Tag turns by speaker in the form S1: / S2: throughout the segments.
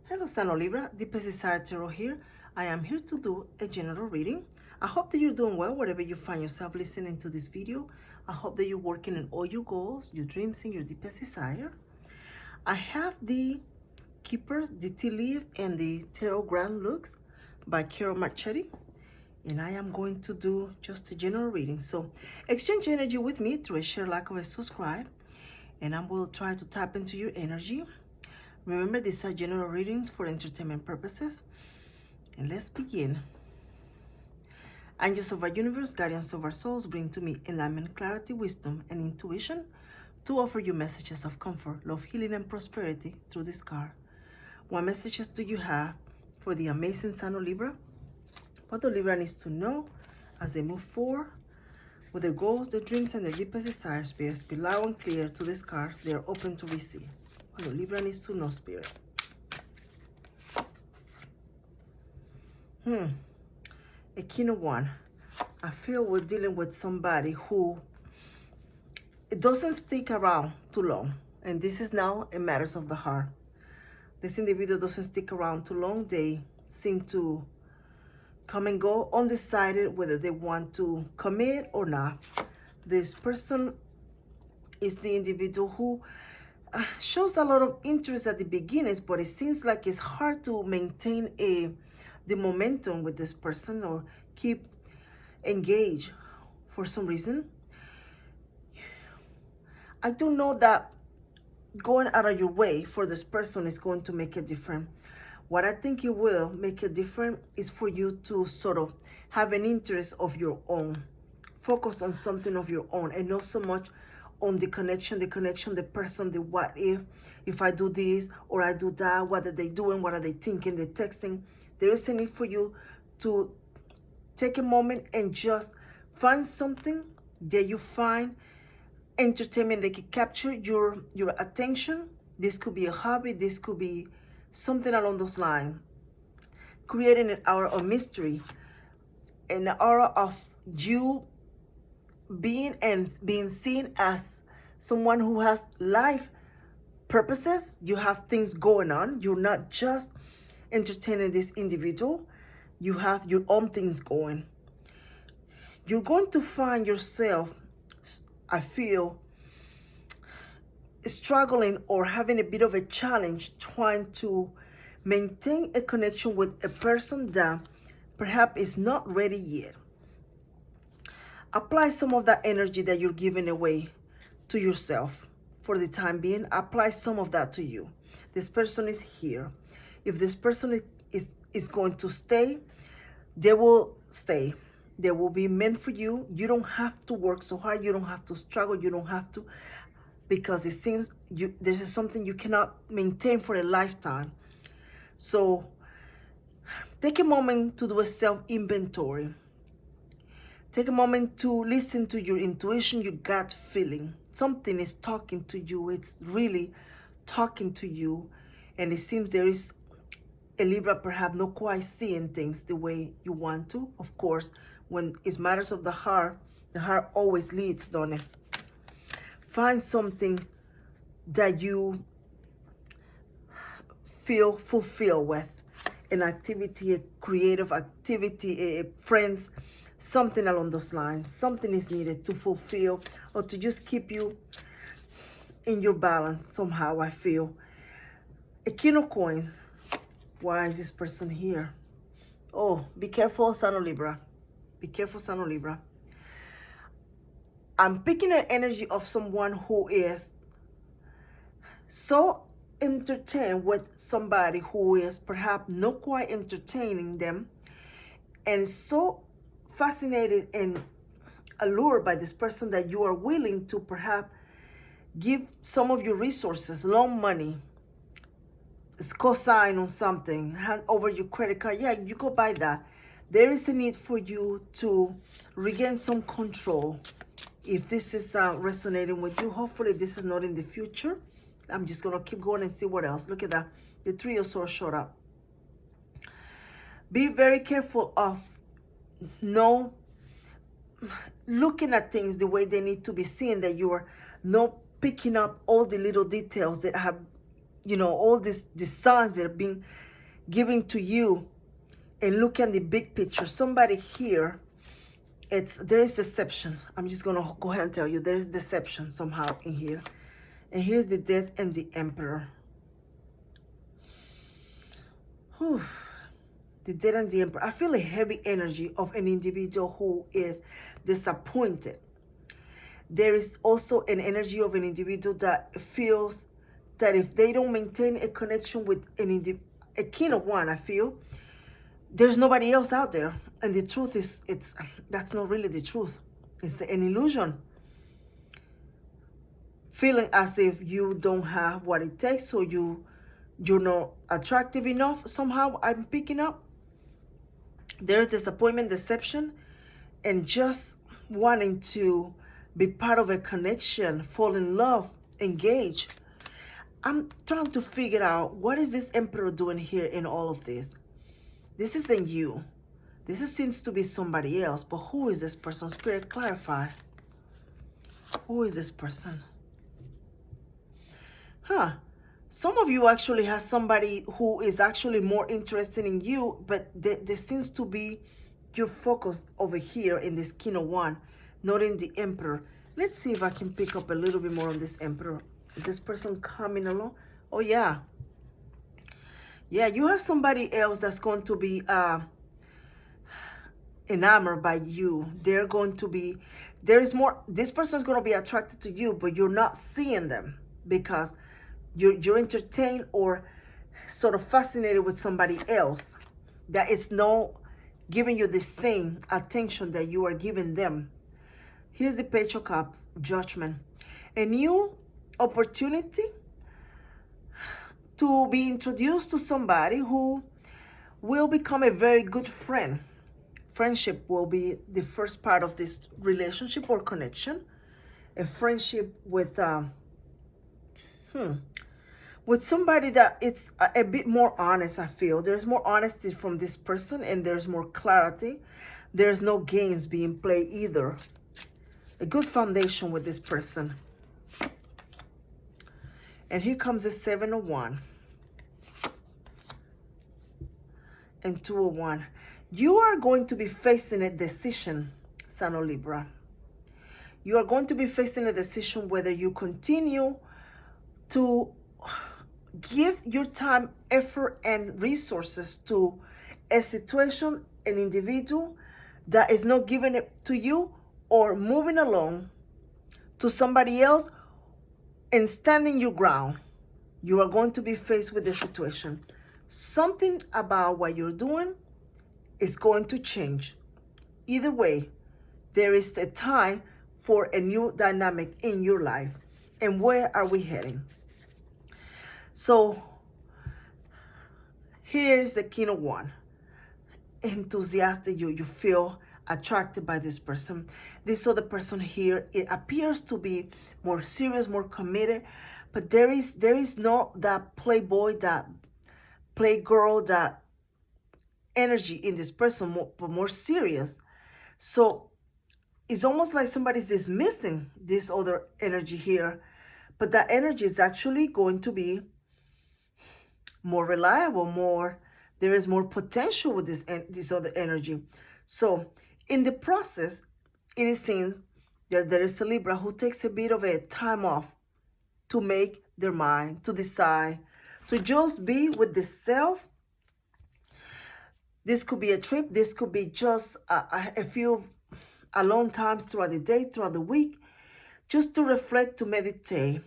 S1: Hello, Sano Libra, Deepest Desire Tarot here. I am here to do a general reading. I hope that you're doing well wherever you find yourself listening to this video. I hope that you're working on all your goals, your dreams, and your deepest desire. I have the Keepers, the Tea Leaf, and the Tarot Grand Looks by Carol Marchetti. And I am going to do just a general reading. So exchange energy with me through a share, like, or a subscribe. And I will try to tap into your energy. Remember, these are general readings for entertainment purposes. And let's begin. Angels of our universe, guardians of our souls, bring to me enlightenment, clarity, wisdom, and intuition to offer you messages of comfort, love, healing, and prosperity through this card. What messages do you have for the amazing Sano Libra? What the Libra needs to know as they move forward with their goals, their dreams, and their deepest desires. Spirits, be loud and clear to these cards. They are open to receive. What the Libra needs to know, Spirit. A King of Wands. I feel we're dealing with somebody who it doesn't stick around too long. And this is now a matters of the heart. This individual doesn't stick around too long. They seem to come and go, undecided whether they want to commit or not. This person is the individual who shows a lot of interest at the beginnings, but it seems like it's hard to maintain the momentum with this person or keep engaged for some reason. I don't know that going out of your way for this person is going to make a difference. What I think it will make a difference is for you to sort of have an interest of your own. Focus on something of your own and not so much on the connection, the person, the what if I do this or I do that, what are they doing, what are they thinking, they're texting. There is a need for you to take a moment and just find something that you find entertainment that can capture your attention. This could be a hobby, this could be something along those lines. Creating an aura of mystery, an aura of you being seen as someone who has life purposes. You have things going on. You're not just entertaining this individual. You have your own things going. You're going to find yourself, I feel, struggling or having a bit of a challenge trying to maintain a connection with a person that perhaps is not ready yet. Apply some of that energy that you're giving away to yourself for the time being. Apply some of that to you. This person is here. If this person is going to stay, they will stay. They will be meant for you. You don't have to work so hard. You don't have to struggle. You don't have to, because it seems this is something you cannot maintain for a lifetime. So take a moment to do a self-inventory. Take a moment to listen to your intuition, your gut feeling. Something is talking to you. It's really talking to you. And it seems there is a Libra perhaps not quite seeing things the way you want to. Of course, when it's matters of the heart always leads, don't it? Find something that you feel fulfilled with. An activity, a creative activity, friends, something along those lines. Something is needed to fulfill or to just keep you in your balance somehow, I feel. A King of Coins. Why is this person here? Oh, be careful, Sano Libra. Be careful, Sano Libra. I'm picking an energy of someone who is so entertained with somebody who is perhaps not quite entertaining them, and so fascinated and allured by this person that you are willing to perhaps give some of your resources, loan money, co-sign on something, hand over your credit card. Yeah, you go buy that. There is a need for you to regain some control. If this is resonating with you, hopefully this is not in the future. I'm just going to keep going and see what else. Look at that. The Three of Swords showed up. Be very careful of no looking at things the way they need to be seen, that you are not picking up all the little details that have you know, all these signs that are being given to you, and look at the big picture. Somebody here, there is deception. I'm just gonna go ahead and tell you there is deception somehow in here. And here's the Death and the Emperor. Whew. The Death and the Emperor. I feel a heavy energy of an individual who is disappointed. There is also an energy of an individual that feels that if they don't maintain a connection with a kin of one, I feel there's nobody else out there. And the truth is, that's not really the truth. It's an illusion. Feeling as if you don't have what it takes, so you're not attractive enough. Somehow I'm picking up. There's disappointment, deception, and just wanting to be part of a connection, fall in love, engage. I'm trying to figure out, what is this Emperor doing here in all of this? This isn't you. This seems to be somebody else. But who is this person? Spirit, clarify. Who is this person? Huh. Some of you actually have somebody who is actually more interested in you, but there seems to be your focus over here in this King of Wands, not in the Emperor. Let's see if I can pick up a little bit more on this Emperor. Is this person coming along? Oh, yeah. Yeah, you have somebody else that's going to be enamored by you. They're going to be, there is more, this person is going to be attracted to you, but you're not seeing them because you're entertained or sort of fascinated with somebody else that is not giving you the same attention that you are giving them. Here's the Page of Cups, Judgment. A new opportunity to be introduced to somebody who will become a very good friend. Friendship will be the first part of this relationship or connection. A friendship with somebody that it's a bit more honest, I feel. There's more honesty from this person and there's more clarity. There's no games being played either. A good foundation with this person. And here comes the 7 of Wands. And 2 of Wands. You are going to be facing a decision, Son of Libra. You are going to be facing a decision whether you continue to give your time, effort, and resources to a situation, an individual that is not giving it to you, or moving along to somebody else and standing your ground. You are going to be faced with the situation. Something about what you're doing is going to change. Either way, there is a time for a new dynamic in your life. And where are we heading? So here's the King of Wands. Enthusiastic, you feel attracted by this person. This other person here, it appears to be more serious, more committed, but there is not that playboy, that playgirl, that energy in this person, but more serious. So it's almost like somebody's dismissing this other energy here, but that energy is actually going to be more reliable, there is more potential with this other energy. So in the process, it seems that there is a Libra who takes a bit of a time off to make their mind, to decide, to just be with the self. This could be a trip. This could be just a few alone times throughout the day, throughout the week, just to reflect, to meditate.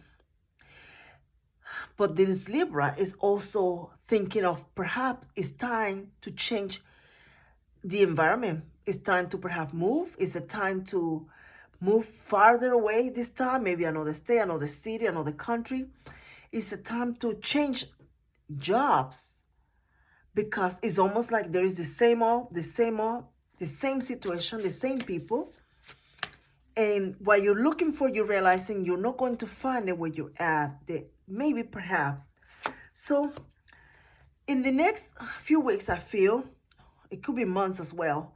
S1: But this Libra is also thinking of perhaps it's time to change the environment. It's time to perhaps move. It's a time to move farther away this time, maybe another state, another city, another country. It's a time to change jobs because it's almost like there is the same situation, the same people. And what you're looking for, you're realizing you're not going to find it where you're at, maybe perhaps. So in the next few weeks, I feel, it could be months as well,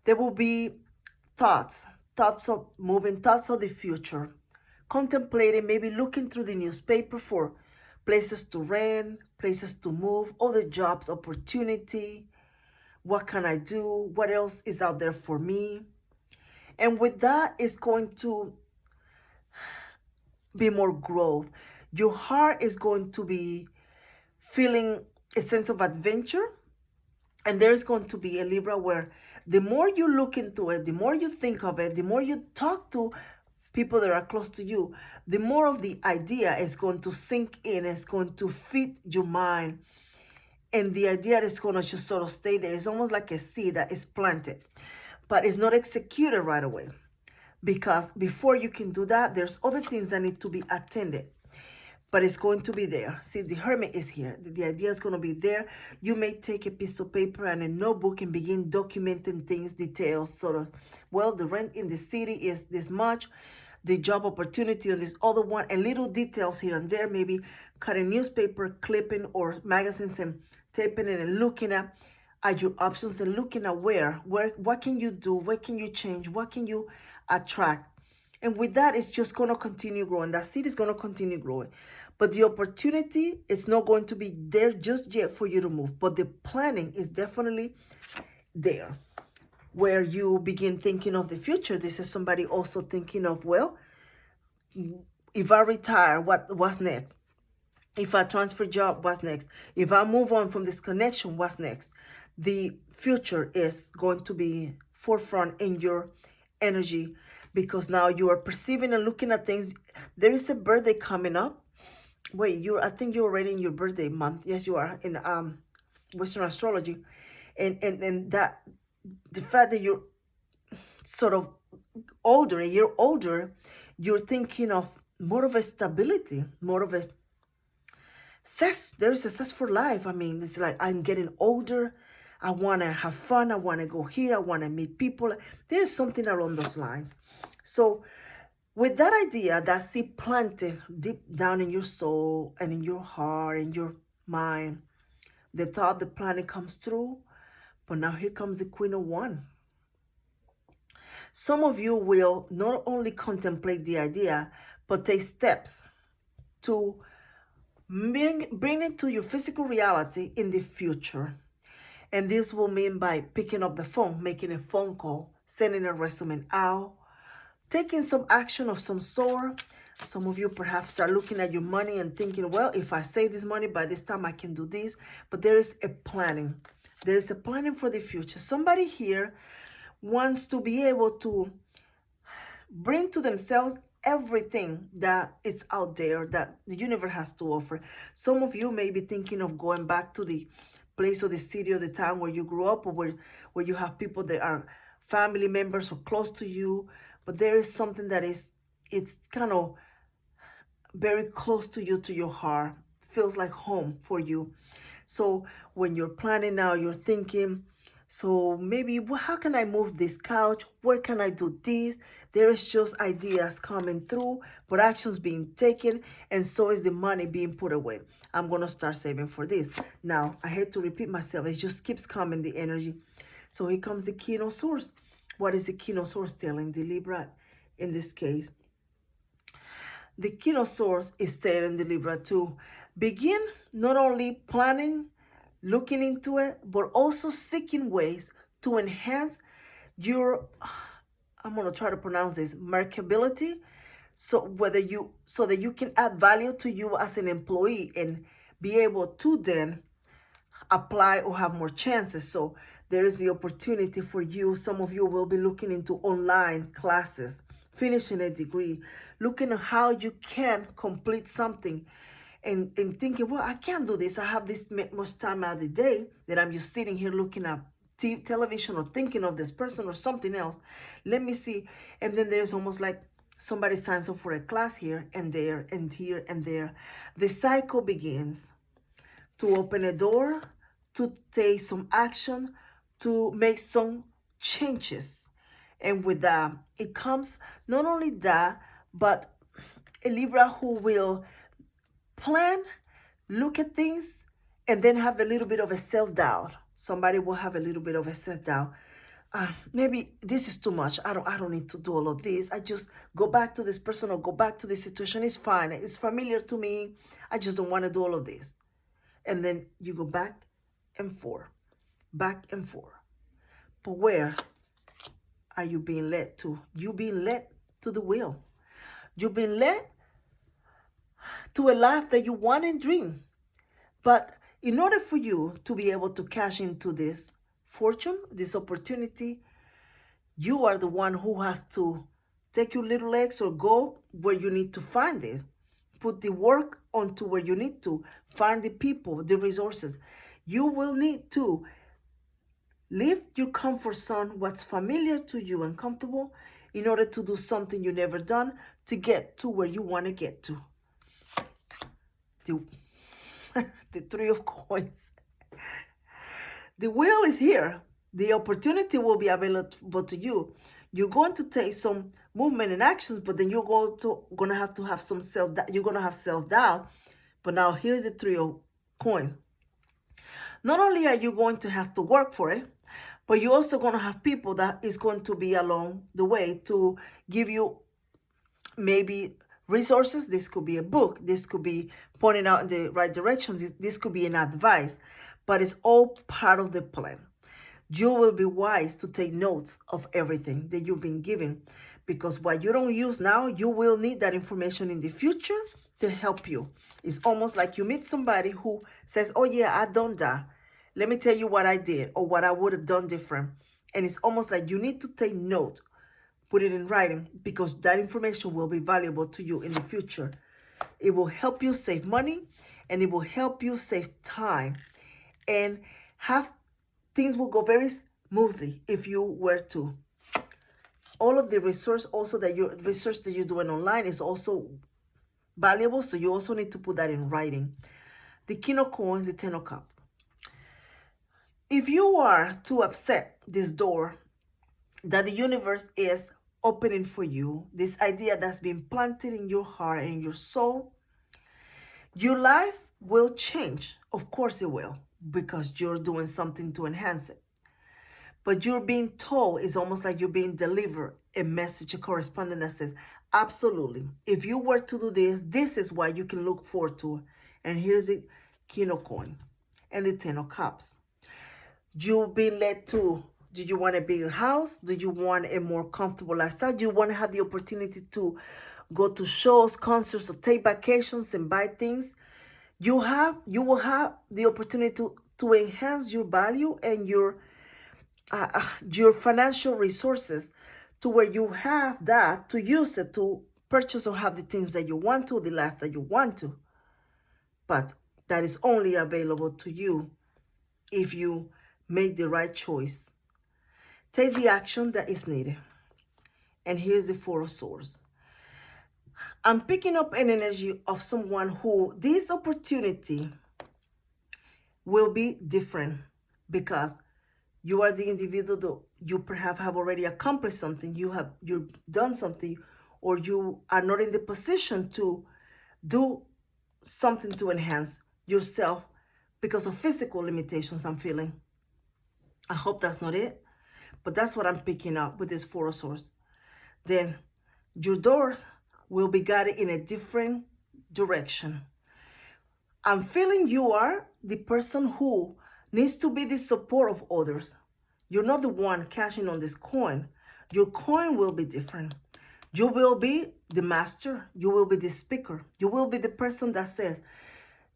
S1: there will be thoughts of moving, thoughts of the future, contemplating, maybe looking through the newspaper for places to rent, places to move, other jobs, opportunity. What can I do? What else is out there for me? And with that, it's going to be more growth. Your heart is going to be feeling a sense of adventure. And there's going to be a Libra where the more you look into it, the more you think of it, the more you talk to people that are close to you, the more of the idea is going to sink in, it's going to fit your mind. And the idea is going to just sort of stay there. It's almost like a seed that is planted, but it's not executed right away. Because before you can do that, there's other things that need to be attended. But it's going to be there. See, the Hermit is here. The idea is going to be there. You may take a piece of paper and a notebook and begin documenting things, details, sort of, well, the rent in the city is this much, the job opportunity on this other one, and little details here and there, maybe cut a newspaper clipping or magazines and taping it and looking at your options and looking at where, what can you do, what can you change, what can you attract. And with that, it's just going to continue growing. That seed is going to continue growing. But the opportunity is not going to be there just yet for you to move. But the planning is definitely there. Where you begin thinking of the future. This is somebody also thinking of, well, if I retire, what's next? If I transfer job, what's next? If I move on from this connection, what's next? The future is going to be forefront in your energy, because now you are perceiving and looking at things. There is a birthday coming up. Wait, I think you're already in your birthday month. Yes, you are in Western astrology. And that the fact that you're sort of older, a year older, you're thinking of more of a stability, more of a success. There is a success for life. I mean, it's like I'm getting older. I want to have fun. I want to go here. I want to meet people. There's something along those lines. So with that idea, that seed planted deep down in your soul and in your heart and your mind, the thought, the planning comes through. But now here comes the Queen of Wands. Some of you will not only contemplate the idea, but take steps to bring it to your physical reality in the future. And this will mean by picking up the phone, making a phone call, sending a resume out, taking some action of some sort. Some of you perhaps are looking at your money and thinking, well, if I save this money, by this time I can do this. But there is a planning. There is a planning for the future. Somebody here wants to be able to bring to themselves everything that is out there that the universe has to offer. Some of you may be thinking of going back to the place or the city or the town where you grew up, or where you have people that are family members or close to you. But there is something that it's kind of very close to you, to your heart. Feels like home for you. So when you're planning now, you're thinking, so maybe, well, how can I move this couch? Where can I do this? There is just ideas coming through, but actions being taken, and so is the money being put away. I'm going to start saving for this. Now, I hate to repeat myself. It just keeps coming, the energy. So here comes the King of Swords. What is the King of Swords telling the Libra in this case? The King of Swords is telling the Libra to begin not only planning, looking into it, but also seeking ways to enhance your, I'm going to try to pronounce this, marketability. So that you can add value to you as an employee and be able to then apply or have more chances. So there is the opportunity for you. Some of you will be looking into online classes, finishing a degree, looking at how you can complete something. And thinking, well, I can't do this. I have this much time out of the day that I'm just sitting here looking at television or thinking of this person or something else. Let me see. And then there's almost like somebody signs up for a class here and there and here and there. The cycle begins to open a door, to take some action, to make some changes. And with that, it comes not only that, but a Libra who will plan, look at things, and then have a little bit of a self-doubt. Somebody will have a little bit of a self-doubt. maybe this is too much. I don't need to do all of this. I just go back to this person or go back to this situation. It's fine. It's familiar to me. I just don't want to do all of this. And then you go back and forth, back and forth. But where are you being led to? You being led to the will. You've been led to a life that you want and dream. But in order for you to be able to cash into this fortune, this opportunity, you are the one who has to take your little legs or go where you need to find it. Put the work onto where you need to. Find the people, the resources. You will need to leave your comfort zone, what's familiar to you and comfortable, in order to do something you never done to get to where you want to get to. The Three of Coins. The will is here. The opportunity will be available to you. You're going to take some movement and actions, but then you're going to have some self-doubt. You're going to have self-doubt. But now here's the Three of Coins. Not only are you going to have to work for it, but you're also going to have people that is going to be along the way to give you maybe resources. This could be a book. This could be pointing out in the right directions. This could be an advice, but it's all part of the plan. You will be wise to take notes of everything that you've been given, because what you don't use now, you will need that information in the future to help you. It's almost like you meet somebody who says, oh yeah, I done that. Let me tell you what I did or what I would have done different. And it's almost like you need to take note, put it in writing, because that information will be valuable to you in the future. It will help you save money, and it will help you save time, and things will go very smoothly if you were to. All of the research that you're doing online is also valuable, so you also need to put that in writing. The King of Coins, the Ten of Cups. If you are to accept this door that the universe is opening for you, this idea that's been planted in your heart and your soul, your life will change. Of course it will, because you're doing something to enhance it. But you're being told, it's almost like you're being delivered a message, a correspondence that says, absolutely, if you were to do this, this is what you can look forward to. And here's the King of Coins and the Ten of Cups. You've been led to, do you want a bigger house? Do you want a more comfortable lifestyle? Do you want to have the opportunity to go to shows, concerts, or take vacations and buy things? You will have the opportunity to enhance your value and your financial resources to where you have that to use it to purchase or have the things that you want to, the life that you want to. But that is only available to you if you make the right choice. Take the action that is needed. And here's the Four of Swords. I'm picking up an energy of someone who this opportunity will be different, because you are the individual that you perhaps have already accomplished something, you've done something, or you are not in the position to do something to enhance yourself because of physical limitations I'm feeling. I hope that's not it, but that's what I'm picking up with this Four of Swords. Then your doors will be guided in a different direction. I'm feeling you are the person who needs to be the support of others. You're not the one cashing on this coin. Your coin will be different. You will be the master. You will be the speaker. You will be the person that says,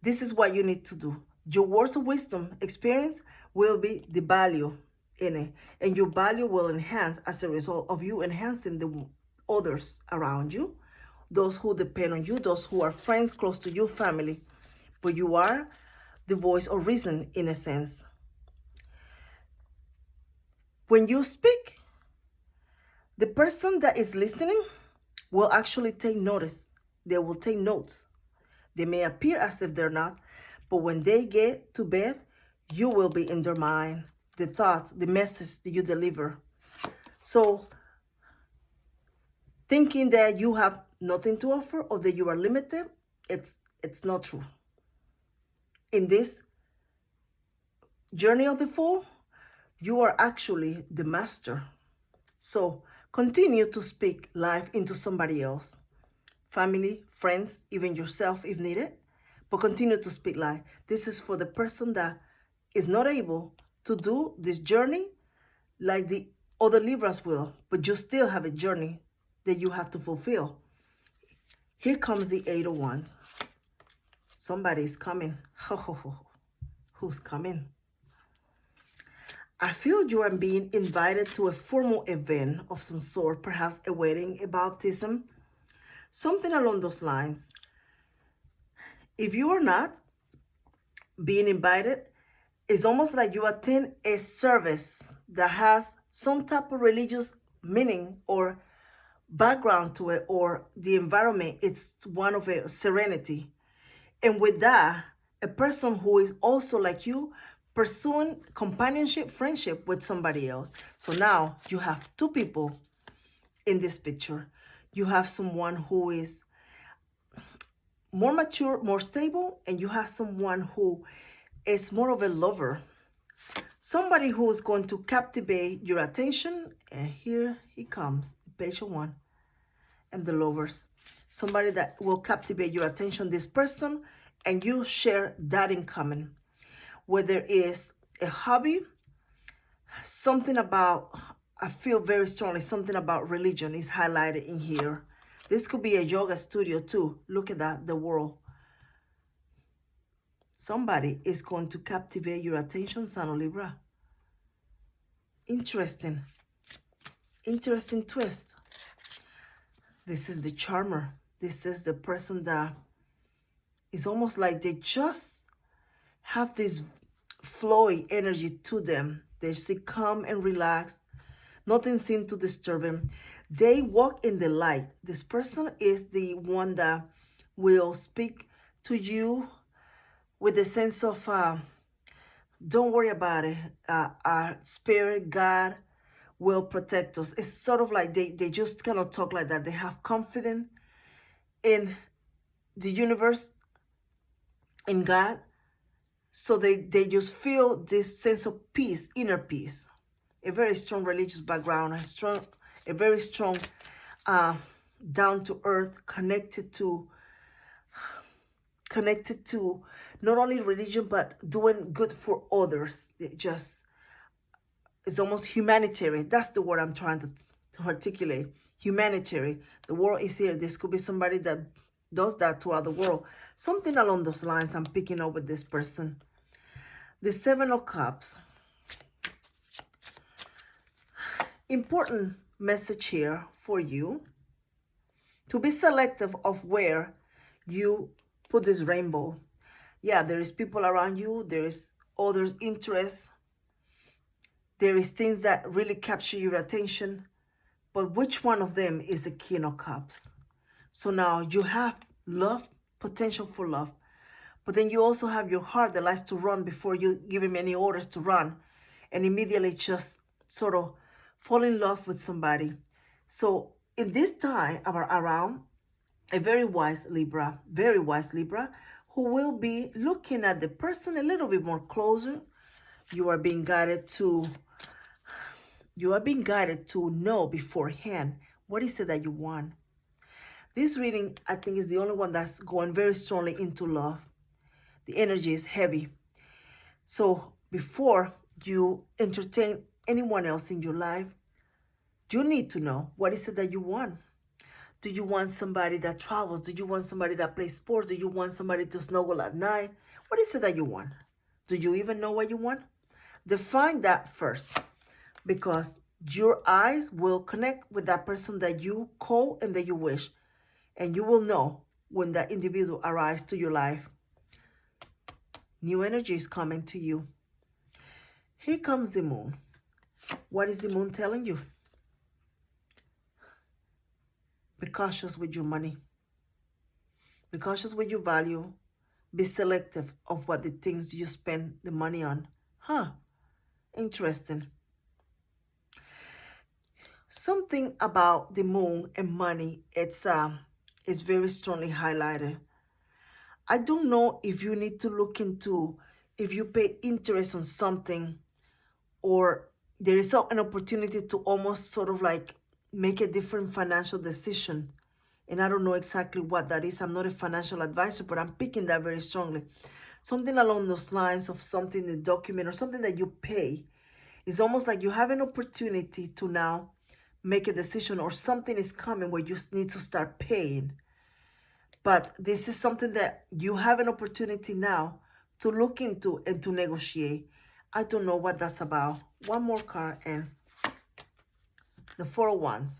S1: this is what you need to do. Your words of wisdom, experience will be the value in it. And your value will enhance as a result of you enhancing the others around you, those who depend on you, those who are friends, close to you, family. But you are the voice of reason in a sense. When you speak, the person that is listening will actually take notice. They will take notes. They may appear as if they're not, but when they get to bed, you will be in their mind, the thoughts, the message that you deliver. So thinking that you have nothing to offer or that you are limited, it's not true. In this journey of the Fool, You are actually the master. So continue to speak life into somebody else. Family, friends, even yourself if needed. But continue to speak life. This is for the person that is not able to do this journey like the other Libras will, but you still have a journey that you have to fulfill. Here comes the Eight of Wands. Somebody's coming. Who's coming? I feel you are being invited to a formal event of some sort, perhaps a wedding, a baptism, something along those lines. If you are not being invited, it's almost like you attend a service that has some type of religious meaning or background to it, or the environment, it's one of a serenity. And with that, a person who is also like you, pursuing companionship, friendship with somebody else. So now you have two people in this picture. You have someone who is more mature, more stable, and you have someone who is more of a lover. Somebody who is going to captivate your attention. And here he comes, the Page of Wands and the Lovers. Somebody that will captivate your attention, this person, and you share that in common. Whether it's a hobby, something about, I feel very strongly, something about religion is highlighted in here. This could be a yoga studio too. Look at that, the world. Somebody is going to captivate your attention, Sign of Libra. Interesting. Interesting twist. This is the charmer. This is the person that is almost like they just have this flowy energy to them. They sit calm and relaxed. Nothing seems to disturb them. They walk in the light. This person is the one that will speak to you with a sense of, don't worry about it. Our spirit, God, will protect us. It's sort of like they just kind of talk like that. They have confidence in the universe, in God. So they just feel this sense of peace, inner peace. A very strong religious background, a very strong down to earth, connected to not only religion but doing good for others. It's almost humanitarian. That's the word I'm trying to articulate. Humanitarian. The world is here. This could be somebody that does that to other world. Something along those lines I'm picking up with this person. The Seven of Cups. Important message here for you. To be selective of where you put this rainbow. Yeah, there is people around you. There is others' interests. There is things that really capture your attention. But which one of them is the King of Cups? So now you have love, potential for love. But then you also have your heart that likes to run before you give him any orders to run. And immediately just sort of fall in love with somebody. So in this time around, a very wise Libra, who will be looking at the person a little bit more closer. You are being guided to know beforehand what is it that you want. This reading, I think, is the only one that's going very strongly into love. The energy is heavy. So before you entertain anyone else in your life, you need to know what is it that you want. Do you want somebody that travels? Do you want somebody that plays sports? Do you want somebody to snuggle at night? What is it that you want? Do you even know what you want? Define that first, because your eyes will connect with that person that you call and that you wish. And you will know when that individual arrives to your life. New energy is coming to you. Here comes the moon. What is the moon telling you? Be cautious with your money. Be cautious with your value. Be selective of what the things you spend the money on. Interesting. Something about the moon and money, it's very strongly highlighted. I don't know if you need to look into, if you pay interest on something, or there is an opportunity to almost sort of like make a different financial decision. And I don't know exactly what that is. I'm not a financial advisor, but I'm picking that very strongly. Something along those lines of something, a document or something that you pay. It's almost like you have an opportunity to now make a decision, or something is coming where you need to start paying. But this is something that you have an opportunity now to look into and to negotiate. I don't know what that's about. One more card, and the Four of Wands.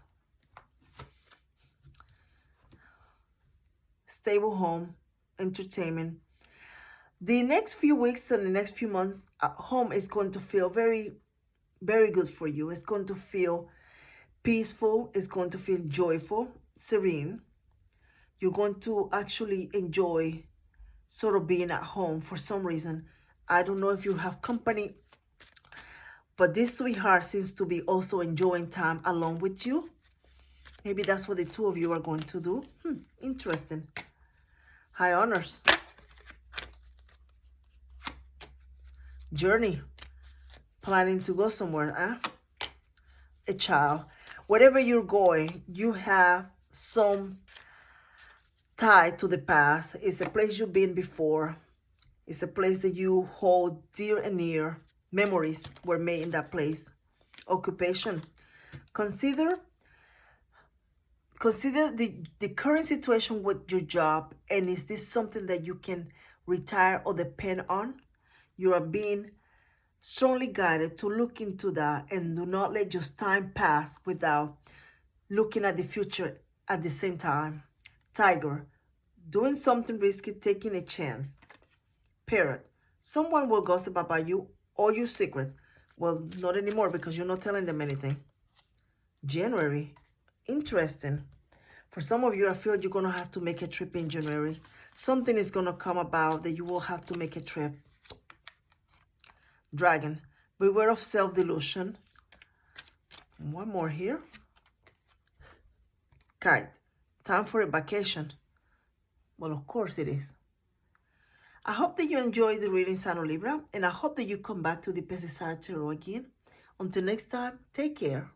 S1: Stable home, entertainment. The next few weeks and the next few months at home is going to feel very, very good for you. It's going to feel peaceful. It's going to feel joyful, serene. You're going to actually enjoy sort of being at home for some reason. I don't know if you have company, but this sweetheart seems to be also enjoying time along with you. Maybe that's what the two of you are going to do. Interesting. High honors. Journey. Planning to go somewhere, huh? A child. Wherever you're going, you have some tie to the past. It's a place you've been before. It's a place that you hold dear and near. Memories were made in that place. Occupation. Consider the current situation with your job, and is this something that you can retire or depend on? You are being strongly guided to look into that, and do not let just time pass without looking at the future at the same time. Tiger. Doing something risky, taking a chance. Parrot. Someone will gossip about you or your secrets. Well, not anymore because you're not telling them anything. January. Interesting. For some of you, I feel you're going to have to make a trip in January. Something is going to come about that you will have to make a trip. Dragon. Beware of self-delusion. One more here. Kite. Time for a vacation. Well, of course it is. I hope that you enjoyed the reading, sign of Libra, and I hope that you come back to the Pesisar Tarot again. Until next time, take care.